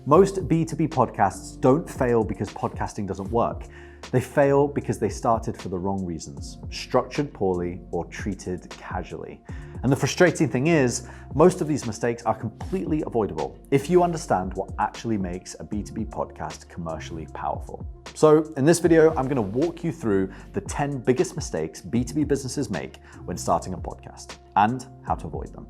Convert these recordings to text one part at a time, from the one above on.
Most B2B podcasts don't fail because podcasting doesn't work. They fail because they started for the wrong reasons, structured poorly or treated casually. And the frustrating thing is, most of these mistakes are completely avoidable if you understand what actually makes a B2B podcast commercially powerful. So in this video, I'm going to walk you through the 10 biggest mistakes B2B businesses make when starting a podcast and how to avoid them.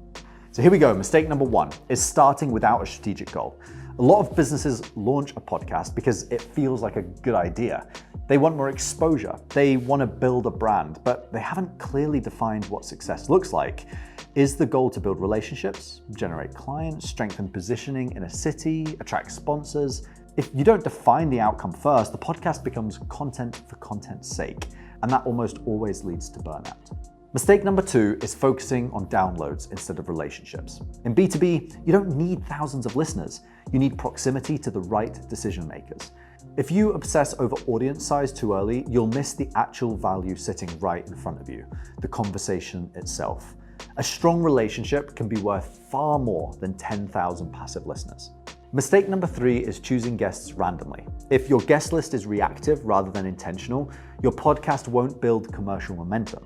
So here we go. Mistake number 1 is starting without a strategic goal. A lot of businesses launch a podcast because it feels like a good idea. They want more exposure. They want to build a brand, but they haven't clearly defined what success looks like. Is the goal to build relationships, generate clients, strengthen positioning in a city, attract sponsors? If you don't define the outcome first, the podcast becomes content for content's sake, and that almost always leads to burnout. Mistake number 2 is focusing on downloads instead of relationships. In B2B, you don't need thousands of listeners. You need proximity to the right decision makers. If you obsess over audience size too early, you'll miss the actual value sitting right in front of you, the conversation itself. A strong relationship can be worth far more than 10,000 passive listeners. Mistake number 3 is choosing guests randomly. If your guest list is reactive rather than intentional, your podcast won't build commercial momentum.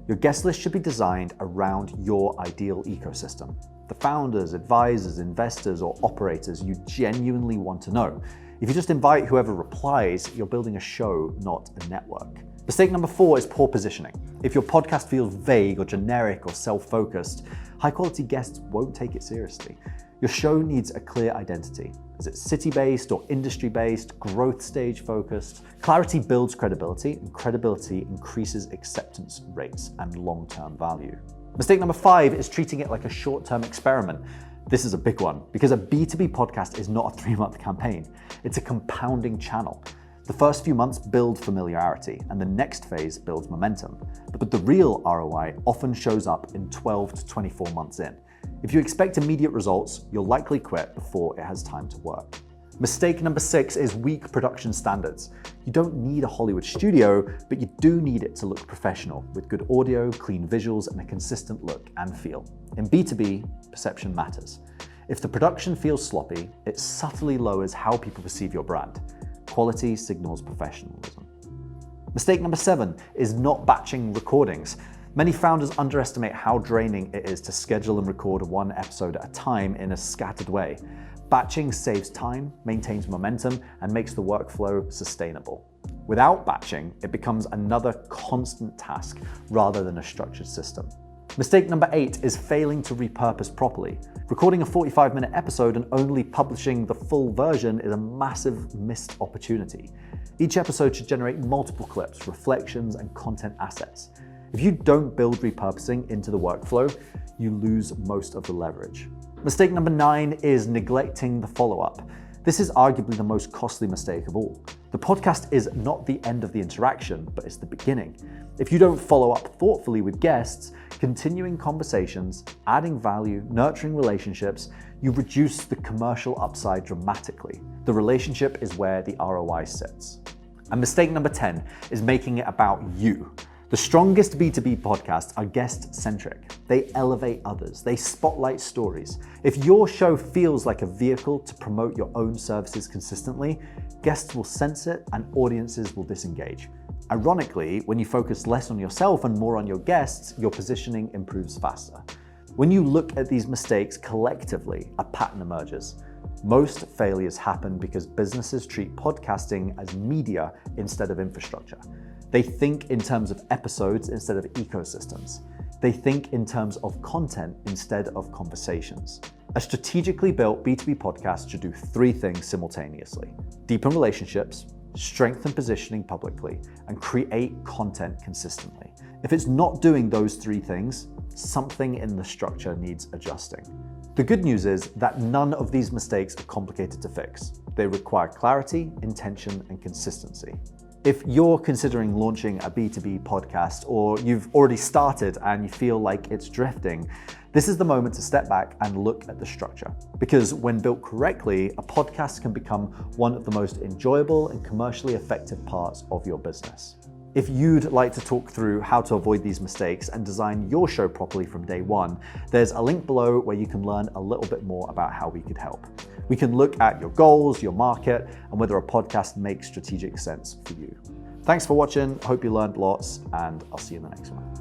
Your guest list should be designed around your ideal ecosystem. The founders, advisors, investors, or operators you genuinely want to know. If you just invite whoever replies, you're building a show, not a network. Mistake number 4 is poor positioning. If your podcast feels vague or generic or self-focused, high-quality guests won't take it seriously. Your show needs a clear identity. Is it city-based or industry-based, growth stage focused? Clarity builds credibility, and credibility increases acceptance rates and long-term value. Mistake number 5 is treating it like a short-term experiment. This is a big one because a B2B podcast is not a 3-month campaign. It's a compounding channel. The first few months build familiarity and the next phase builds momentum. But the real ROI often shows up in 12 to 24 months in. If you expect immediate results, you'll likely quit before it has time to work. Mistake number 6 is weak production standards. You don't need a Hollywood studio, but you do need it to look professional with good audio, clean visuals, and a consistent look and feel. In B2B, perception matters. If the production feels sloppy, it subtly lowers how people perceive your brand. Quality signals professionalism. Mistake number 7 is not batching recordings. Many founders underestimate how draining it is to schedule and record one episode at a time in a scattered way. Batching saves time, maintains momentum, and makes the workflow sustainable. Without batching, it becomes another constant task rather than a structured system. Mistake number 8 is failing to repurpose properly. Recording a 45-minute episode and only publishing the full version is a massive missed opportunity. Each episode should generate multiple clips, reflections, and content assets. If you don't build repurposing into the workflow, you lose most of the leverage. Mistake number 9 is neglecting the follow-up. This is arguably the most costly mistake of all. The podcast is not the end of the interaction, but it's the beginning. If you don't follow up thoughtfully with guests, continuing conversations, adding value, nurturing relationships, you reduce the commercial upside dramatically. The relationship is where the ROI sits. And mistake number 10 is making it about you. The strongest B2B podcasts are guest-centric. They elevate others. They spotlight stories. If your show feels like a vehicle to promote your own services consistently, guests will sense it and audiences will disengage. Ironically, when you focus less on yourself and more on your guests, your positioning improves faster. When you look at these mistakes collectively, a pattern emerges. Most failures happen because businesses treat podcasting as media instead of infrastructure. They think in terms of episodes instead of ecosystems. They think in terms of content instead of conversations. A strategically built B2B podcast should do 3 things simultaneously: deepen relationships, strengthen positioning publicly, and create content consistently. If it's not doing those 3 things, something in the structure needs adjusting. The good news is that none of these mistakes are complicated to fix. They require clarity, intention, and consistency. If you're considering launching a B2B podcast, or you've already started and you feel like it's drifting, this is the moment to step back and look at the structure. Because when built correctly, a podcast can become one of the most enjoyable and commercially effective parts of your business. If you'd like to talk through how to avoid these mistakes and design your show properly from day one, there's a link below where you can learn a little bit more about how we could help. We can look at your goals, your market, and whether a podcast makes strategic sense for you. Thanks for watching. Hope you learned lots, and I'll see you in the next one.